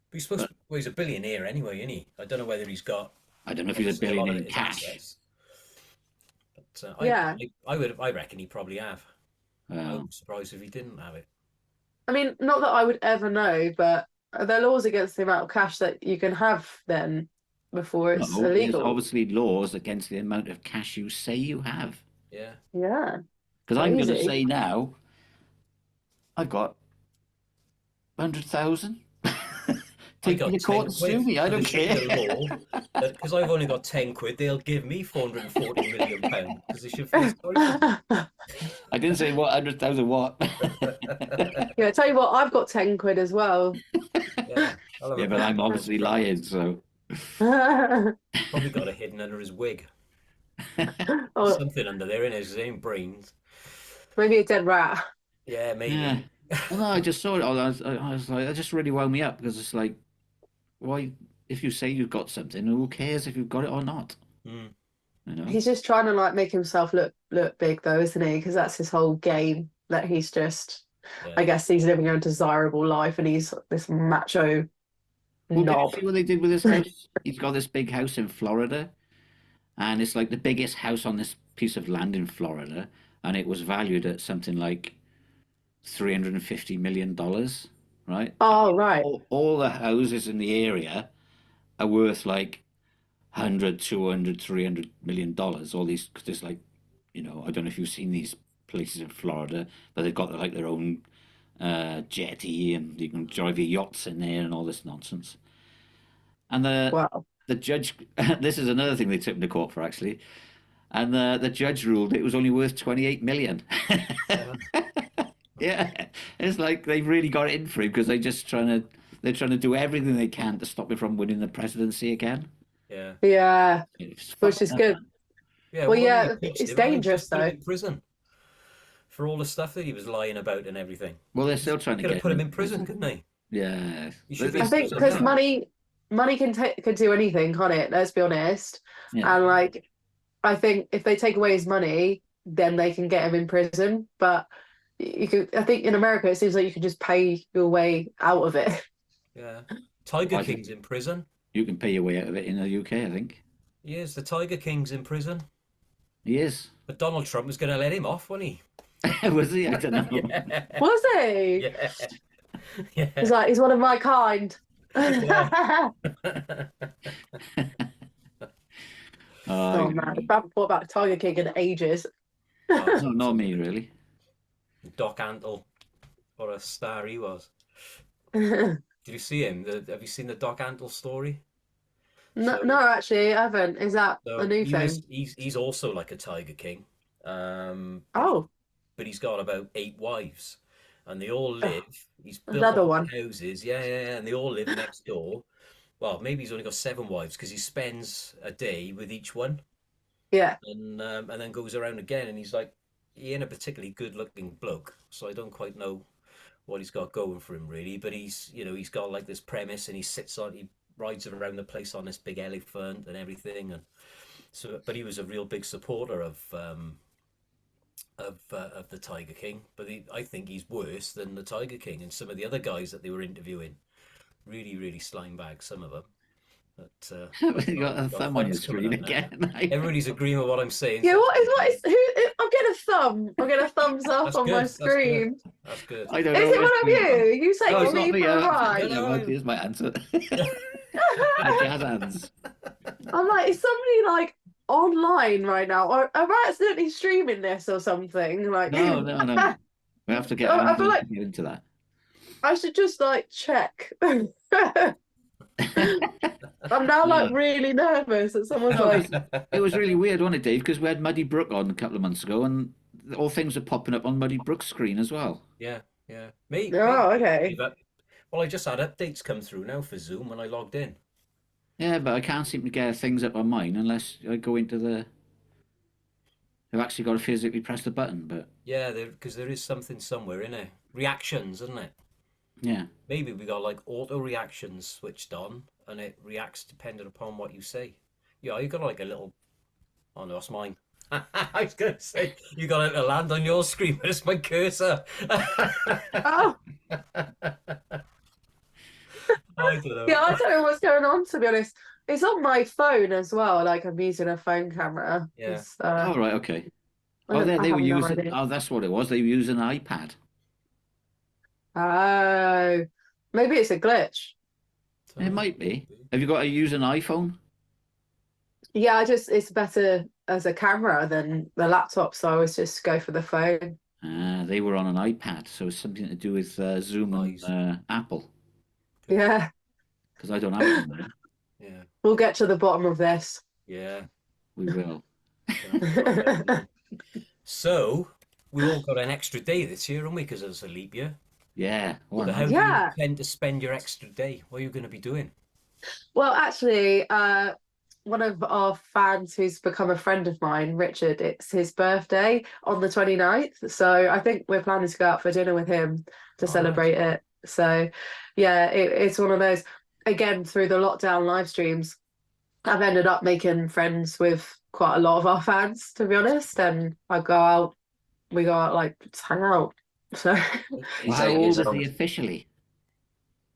But he's supposed to, well, he's a billionaire anyway, isn't he? I don't know whether he's got I don't know if he's a obviously a lot billionaire of in his cash. assets. But Yeah. I reckon he probably have. I Well, would be surprised if he didn't have it. I mean, not that I would ever know, but are there laws against the amount of cash that you can have then before it's no, there's illegal? obviously laws against the amount of cash you say you have. Yeah. Yeah. Because I'm going to Crazy. say now, I've got 100,000. I Take got me to court and 10 quid. sue me. I So don't there should be care. a law that because I've only got 10 quid, they'll give me 440 million pounds because they should feel sorry for me. I didn't say what 100,000 what. Yeah, I tell you what, I've got 10 quid as well. Yeah. I'll have Yeah, a but I'm bit of obviously trouble. lying, so. Probably got it hidden under his wig. Or Something under there in his own brains. maybe a dead rat. Yeah, maybe. Yeah. Well, no, I just saw it. I was like, that just really wound me up because it's like, why, if you say you've got something, who cares if you've got it or not? Mm. You know? He's just trying to like make himself look big though, isn't he? Because that's his whole game. That he's just, Yeah. I guess he's living a desirable life and he's this macho Well, did you knob. see what they did with his house? He's got this big house in Florida, and it's like the biggest house on this piece of land in Florida, and it was valued at something like $350 million, right? Oh, right. All the houses in the area are worth like 100, 200, $300 million. All these, because there's like, you know, I don't know if you've seen these places in Florida, but they've got like their own jetty, and you can drive your yachts in there and all this nonsense. And Wow. the judge, this is another thing they took him to court for actually, and the judge ruled it was only worth 28 million. Yeah. Yeah, it's like they've really got it in for him because they're trying to do everything they can to stop him from winning the presidency again. Yeah. Yeah, It's which fucked is up, good. man. Yeah. Well, Why yeah, didn't they impeach it's him? Why didn't they dangerous just put him though. in prison for all the stuff that he was lying about and everything. Well, they're still trying to Could have get put him him in prison, couldn't they? Yeah, You should I be think so because young. money can do anything, can't it? Let's be honest. yeah. And like, I think if they take away his money, then they can get him in prison. But you could, I think in America, it seems like you can just pay your way out of it. Yeah. Tiger I think King's in prison. you can pay your way out of it in the UK. I think Yes, the Tiger King's in prison. he is. But Donald Trump was going to let him off, wasn't he? Was he? I don't know. Yeah. Was he? Yeah. Yeah. He's like, he's one of my kind. Yeah. Oh man, I haven't thought about Tiger King in ages. no, not me really. Doc Antle. What a star he was. No, Did you see him? Have you seen the Doc Antle story? no, actually, I haven't. Is that So a new thing? he's also like a Tiger King. Oh, But he's got about 8 wives, and they all live. He's built another all one. houses, yeah, and they all live next door. Well, maybe he's only got 7 wives because he spends a day with each one, Yeah. and then goes around again. And he's like, he ain't a particularly good-looking bloke, so I don't quite know what he's got going for him really. But he's got like this premise, and he rides around the place on this big elephant and everything, and so. But he was a real big supporter of the Tiger King, but I think he's worse than the Tiger King and some of the other guys that they were interviewing. Really, really slime bags, some of them. But You got a got thumb on your fights coming screen up now. again. Everybody's agreeing with what I'm saying. Yeah, so what is who? I'm getting a thumb. I'm getting a thumbs up That's on good. my That's good. screen. That's good. I don't know. Is it what one of it's doing. you? You No, taking it's not me me. for a I ride? don't know. Here's my answer. My jazz hands. I'm like, is somebody like online right now, or am I accidentally streaming this or something? Like, No. We have to get I feel like into that. I should just like check. I'm now like Yeah. really nervous that someone's No, like, It was really weird, wasn't it, Dave? Because we had Muddy Brook on a couple of months ago, and all things are popping up on Muddy Brook's screen as well. Yeah. Me. oh, okay. Well, I just had updates come through now for Zoom when I logged in. Yeah, but I can't seem to get things up on mine unless I go into the. I've actually got to physically press the button, but Yeah, because there is something somewhere in it. Reactions, isn't it? yeah. Maybe we got like auto reactions switched on, and it reacts depending upon what you say. Yeah, you got like a little. Oh no, that's mine. I was going to say, you got it to land on your screen, but it's my cursor. Oh, I don't know. yeah, I don't know what's going on, to be honest. It's on my phone as well. Like I'm using a phone camera. Yeah. It's, Oh, right, okay. I Oh, don't- I they were have no using. idea. Oh, that's what it was. They were using an iPad. Oh, maybe it's a glitch. It might be. Have you got to use an iPhone? Yeah, it's better as a camera than the laptop, so I always just go for the phone. They were on an iPad, so it's something to do with Zoom Nice. and Apple. Yeah, Because I don't have it on there. Yeah. we'll get to the bottom of this. Yeah. We will. So, we all got an extra day this year, haven't we? Because it's a leap year. Yeah. Well, So how do Yeah. you intend to spend your extra day? What are you going to be doing? Well, actually, one of our fans who's become a friend of mine, Richard, it's his birthday on the 29th. So I think we're planning to go out for dinner with him to Oh, celebrate it. So yeah, it's one of those, again, through the lockdown live streams, I've ended up making friends with quite a lot of our fans, to be honest. And we go out, like, just hang out. So He's how 8 old years is old. he officially?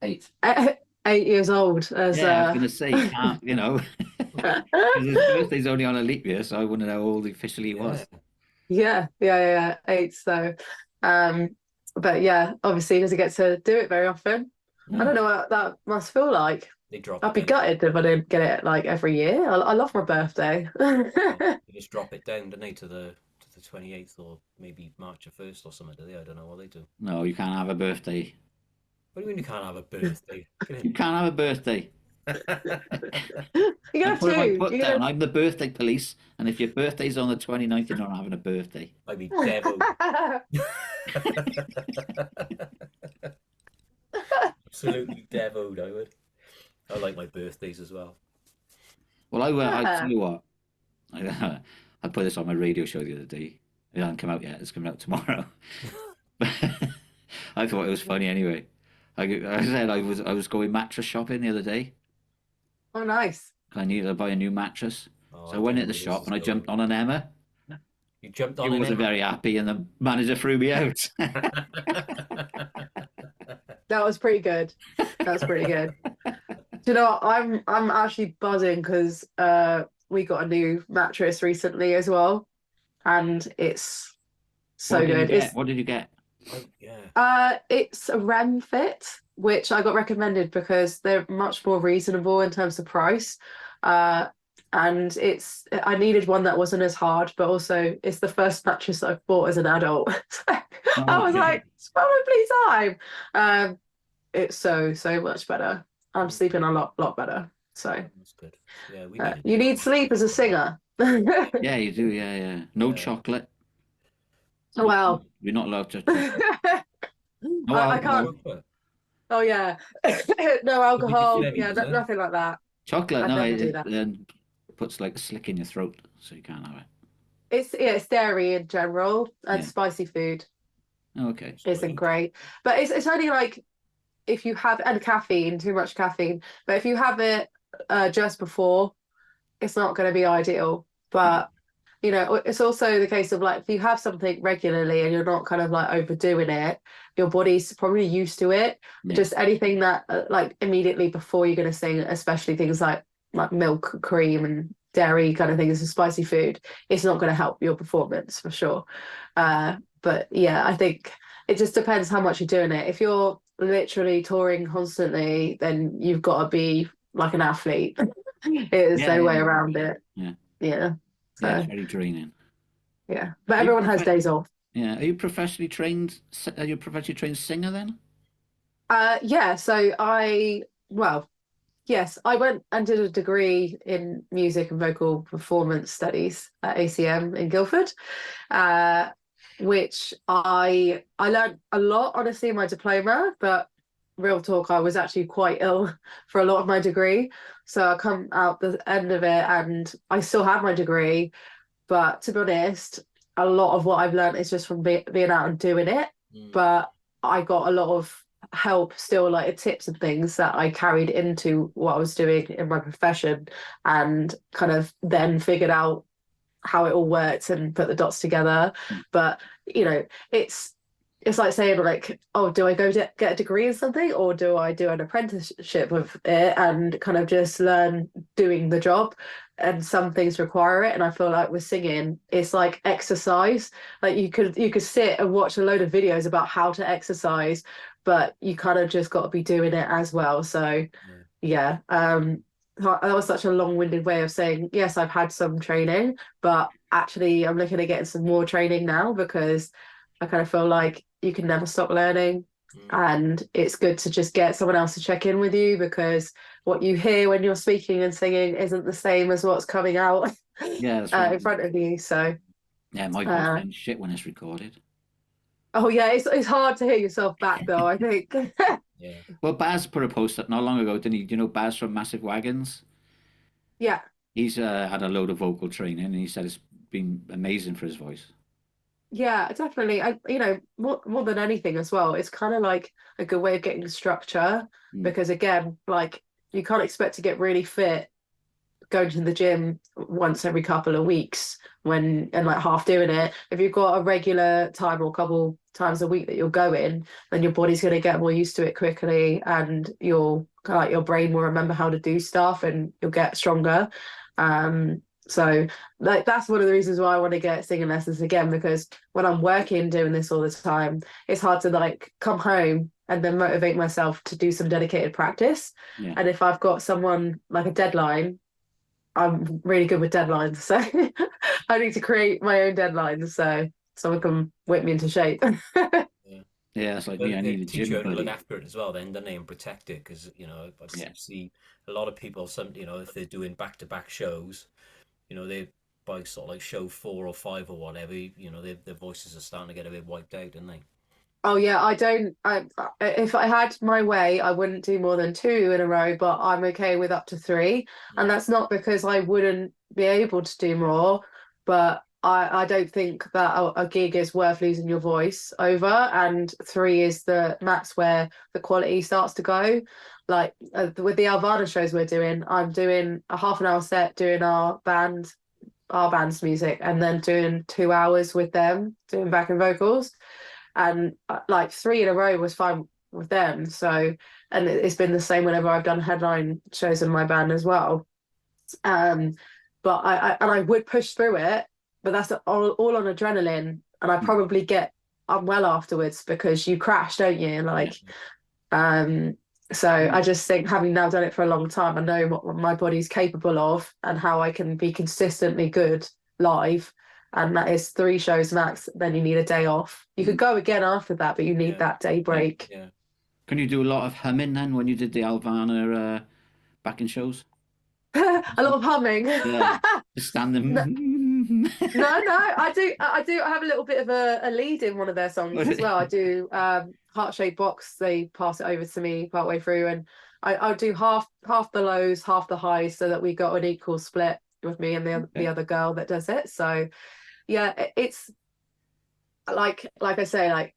8. 8 years old as Yeah, I was going to say, you can't, you know, 'cause his birthday's only on a leap year, so I wouldn't know how old officially he was. Yeah, 8. So, but yeah, obviously he doesn't get to do it very often. I don't know what that must feel like. They drop I'd be it down. gutted if I didn't get it like every year. I love my birthday. They just drop it down, don't they, to the 28th or maybe March 1st or something, do they? I don't know what they do. No, you can't have a birthday. What do you mean you can't have a birthday? You can't have a birthday. You I have put my to. foot You down. gotta... I'm the birthday police, and if your birthday's on the 29th, you're not having a birthday. I'd be devoed. Absolutely devoed, I would. I like my birthdays as well. Well, I Yeah. tell you what, I put this on my radio show the other day. It hasn't come out yet. It's coming out tomorrow. I thought it was funny anyway. I said I was going mattress shopping the other day. Oh, nice. I needed to buy a new mattress. Oh, So I don't went know at the where this shop is and I going. jumped on an Emma. You jumped He on wasn't it. very happy, and the manager threw me out. That was pretty good. That's pretty good. Do you know what? I'm actually buzzing because we got a new mattress recently as well, and it's so What did you good. get? What did you get? Oh, yeah. It's a REM Fit, which I got recommended because they're much more reasonable in terms of price. And I needed one that wasn't as hard, but also it's the first mattress I've bought as an adult. So I was Okay. like, it's probably time. It's so much better. I'm sleeping a lot better. So That's good. Yeah, we need you need sleep as a singer. Yeah, you do. Yeah. No Yeah. chocolate. Well, You're not allowed to. No I alcohol. can't. Oh yeah, no alcohol. flemmy, Yeah, does it? nothing like that. Chocolate, I'd no, never do it that. then puts like a slick in your throat, so you can't have it. It's dairy in general and Yeah. spicy food Okay. isn't great, but it's only like if you have and caffeine, too much caffeine. But if you have it just before, it's not going to be ideal. But you know, it's also the case of like if you have something regularly and you're not kind of like overdoing it, your body's probably used to it. Yeah. Just anything that like immediately before you're going to sing, especially things like milk, cream, and dairy kind of things, and spicy food, it's not going to help your performance for sure. But yeah, I think it just depends how much you're doing it. If you're literally touring constantly, then you've got to be like an athlete. There's no way around it. Yeah. Yeah. So Yeah, it's very draining. yeah, but everyone has days off. Yeah. Are you professionally trained? Are you a professionally trained singer then? Yeah, so yes, I went and did a degree in music and vocal performance studies at ACM in Guildford, which I learned a lot, honestly, in my diploma, but real talk, I was actually quite ill for a lot of my degree. So I come out the end of it and I still have my degree, but to be honest, a lot of what I've learned is just from being out and doing it. But I got a lot of help still, like tips and things that I carried into what I was doing in my profession, and kind of then figured out how it all worked and put the dots together. But it's like saying like, oh, do I go get a degree in something, or do I do an apprenticeship with it and kind of just learn doing the job? And some things require it, and I feel like with singing, it's like exercise. Like you could sit and watch a load of videos about how to exercise, but you kind of just got to be doing it as well. So yeah, that was such a long-winded way of saying yes, I've had some training, but actually I'm looking at getting some more training now, because I kind of feel like you can never stop learning, and it's good to just get someone else to check in with you, because what you hear when you're speaking and singing isn't the same as what's coming out Yeah, that's right. in front of you. So Yeah, my voice sounds shit when it's recorded. oh yeah, it's hard to hear yourself back though, I think. Yeah. Well, Baz put a post up not long ago, didn't he? Do you know Baz from Massive Wagons? Yeah. He's had a load of vocal training, and he said it's been amazing for his voice. Yeah, definitely. More than anything as well, it's kind of like a good way of getting structure, because again, like you can't expect to get really fit going to the gym once every couple of weeks and like half doing it. If you've got a regular time or a couple times a week that you're going, then your body's going to get more used to it quickly, and you'll like your brain will remember how to do stuff, and you'll get stronger. So like that's one of the reasons why I want to get singing lessons again, because when I'm working doing this all the time, it's hard to like come home and then motivate myself to do some dedicated practice. Yeah. And if I've got someone like a deadline, I'm really good with deadlines, so I need to create my own deadlines so someone can whip me into shape. Yeah, it's like Well, me. I they need a teach gym you how to look buddy. after it as well, then, don't they, and protect it, because I see a lot of people. If they're doing back-to-back shows, they by sort of like show 4 or 5 or whatever, their voices are starting to get a bit wiped out, don't they? Oh yeah, if I had my way, I wouldn't do more than 2 in a row, but I'm okay with up to 3. And that's not because I wouldn't be able to do more, but I don't think that a gig is worth losing your voice over, and 3 is the max where the quality starts to go. Like with the Alvana shows we're doing, I'm doing a half an hour set doing our band's music, and then doing 2 hours with them doing backing vocals, and like 3 in a row was fine with them. So, and it's been the same whenever I've done headline shows in my band as well. But I would push through it, but that's all on adrenaline, and I probably get unwell afterwards because you crash, don't you? Like, so I just think, having now done it for a long time, I know what my body's capable of and how I can be consistently good live. And that is 3 shows max. Then you need a day off. You could go again after that, but you need that day break. Yeah. Can you do a lot of humming then when you did the Alvana backing shows? A lot of humming. Yeah, just stand them. No, I do. I have a little bit of a lead in one of their songs as well. I do Heart-Shaped Box. They pass it over to me partway through, and I'll do half the lows, half the highs, so that we got an equal split with me and the other girl that does it. So yeah, it's like I say, like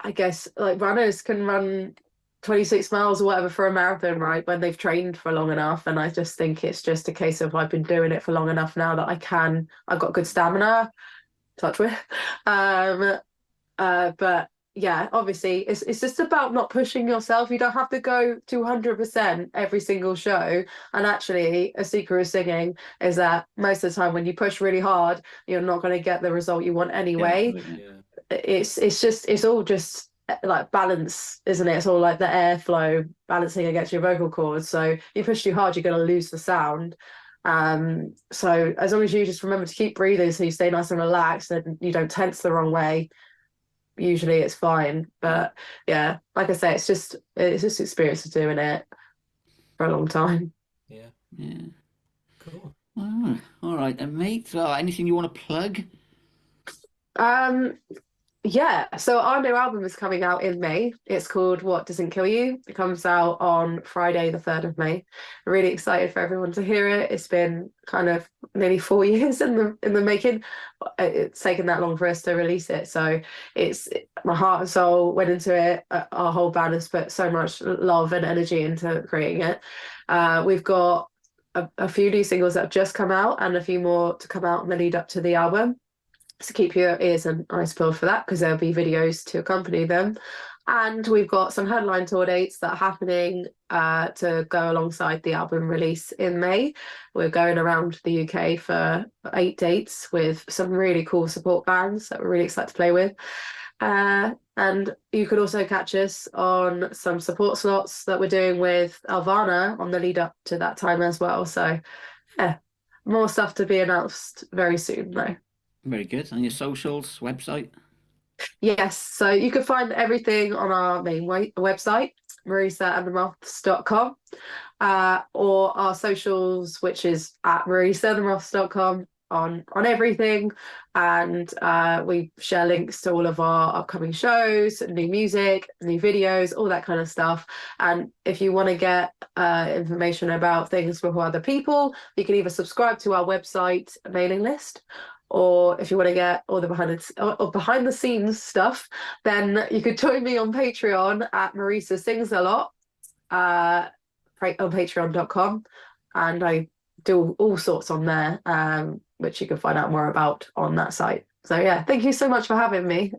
I guess like runners can run 26 miles or whatever for a marathon, right, when they've trained for long enough. And I just think it's just a case of I've been doing it for long enough now that I've got good stamina, touch wood. But yeah, obviously it's just about not pushing yourself. You don't have to go to 100% every single show. And actually a secret of singing is that most of the time when you push really hard, you're not going to get the result you want anyway. It's all just like balance, isn't it? It's all like the airflow balancing against your vocal cords. So you push too hard, you're going to lose the sound. So as long as you just remember to keep breathing, so you stay nice and relaxed and you don't tense the wrong way, usually it's fine. But yeah, like I say, it's just experience of doing it for a long time. Yeah. Cool. All right, and mate, so anything you want to plug? Yeah, so our new album is coming out in May. It's called What Doesn't Kill You. It comes out on Friday, the 3rd of May. I'm really excited for everyone to hear it. It's been kind of nearly 4 years in the making. It's taken that long for us to release it. So it's my heart and soul went into it. Our whole band has put so much love and energy into creating it. We've got a few new singles that have just come out and a few more to come out in the lead up to the album. So keep your ears and eyes peeled for that, because there'll be videos to accompany them. And we've got some headline tour dates that are happening to go alongside the album release in May. We're going around the UK for 8 dates with some really cool support bands that we're really excited to play with. And you could also catch us on some support slots that we're doing with Alvana on the lead up to that time as well. So yeah, more stuff to be announced very soon though. Very good. And your socials, website? Yes, so you can find everything on our main website, marisaandthemoths.com, or our socials, which is at marisaandthemoths.com on everything. And we share links to all of our upcoming shows, new music, new videos, all that kind of stuff. And if you want to get information about things from other people, you can either subscribe to our website mailing list, or if you want to get all the behind the scenes stuff, then you could join me on Patreon at Marisa Sings a Lot on patreon.com, and I do all sorts on there, which you can find out more about on that site. So yeah, thank you so much for having me.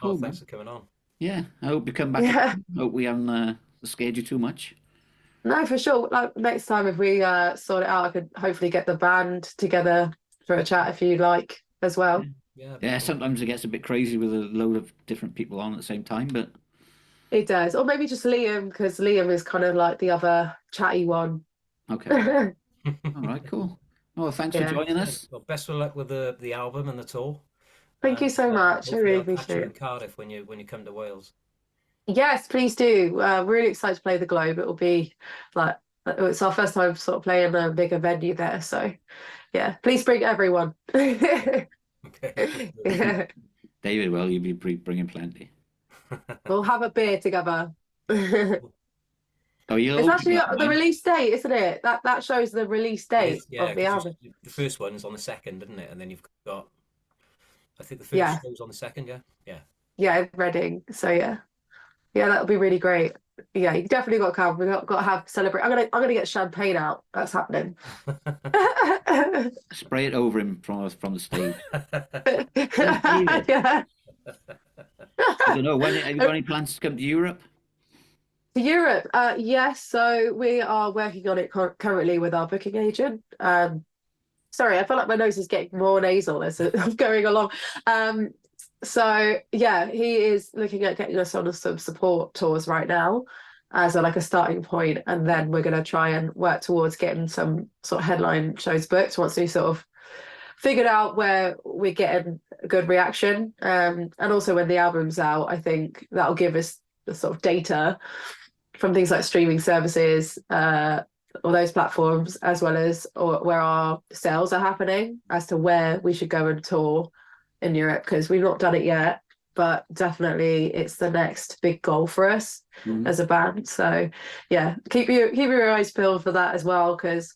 Oh, thanks for coming on. Yeah, I hope you come back. Yeah. Hope we haven't scared you too much. No, for sure. Like next time, if we sort it out, I could hopefully get the band together for a chat if you like as well. Yeah, sometimes it gets a bit crazy with a load of different people on at the same time, but It does. Or maybe just Liam, because Liam is kind of like the other chatty one. okay. All right, cool. Well, thanks for joining us. Well, best of luck with the album and the tour. Thank you so much. I really I'll catch you appreciate in it. Cardiff when you come to Wales. Yes, please do. We're really excited to play the Globe. It will be like, it's our first time sort of playing a bigger venue there. So yeah, please bring everyone. Okay. Yeah. David, well, you'll be bringing plenty. We'll have a beer together. Oh, It's actually the release date, isn't it? That shows the release date of the album. The first one's on the 2nd, isn't it? And then you've got, I think the first Yeah. show's on the 2nd, yeah? Yeah, Reading. So yeah, that'll be really great. Yeah, you definitely got to come. We've got to have celebrate. I'm gonna get champagne out. That's happening. Spray it over him from the stage. Yeah. I don't know. Have you got any plans to come to Europe? To Europe, yes. So we are working on it currently with our booking agent. Sorry, I feel like my nose is getting more nasal as I'm going along. So yeah, he is looking at getting us on some support tours right now as like a starting point, and then we're going to try and work towards getting some sort of headline shows booked once we sort of figured out where we're getting a good reaction. And also when the album's out, I think that'll give us the sort of data from things like streaming services, or those platforms, as well as where our sales are happening, as to where we should go and tour in Europe, because we've not done it yet, but definitely it's the next big goal for us as a band. So yeah, keep your eyes peeled for that as well, because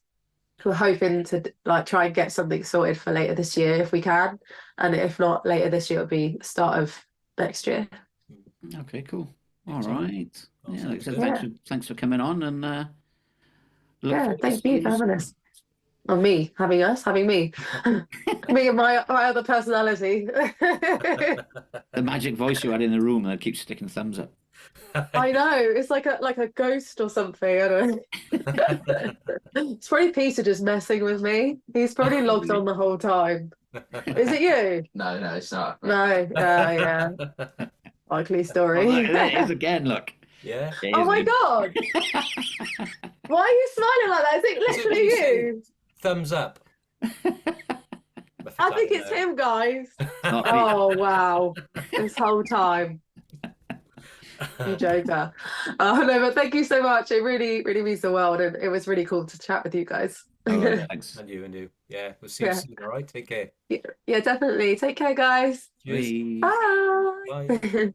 we're hoping to like try and get something sorted for later this year if we can, and if not later this year, it'll be start of next year. Okay, cool. All right. Yeah, like I said, Yeah. thanks for coming on, and Yeah, thank you for having us. Or me, having me. Me and my other personality. the magic voice you had in the room that keeps sticking thumbs up. I know, it's like a ghost or something. I don't know. It's probably Peter just messing with me. He's probably logged on the whole time. Is it you? No, it's not. No, yeah. Likely story. Oh, there it is again, look. Yeah. Oh my God. Why are you smiling like that? Is it literally you? Thumbs up. I think it's him, guys. Not me. Oh, wow. This whole time. You joker. Oh, no, but thank you so much. It really, really means the world. And it was really cool to chat with you guys. All right, thanks. And you. Yeah, we'll see you soon, all right? Take care. Yeah, definitely. Take care, guys. Cheers. Bye. Bye. Bye.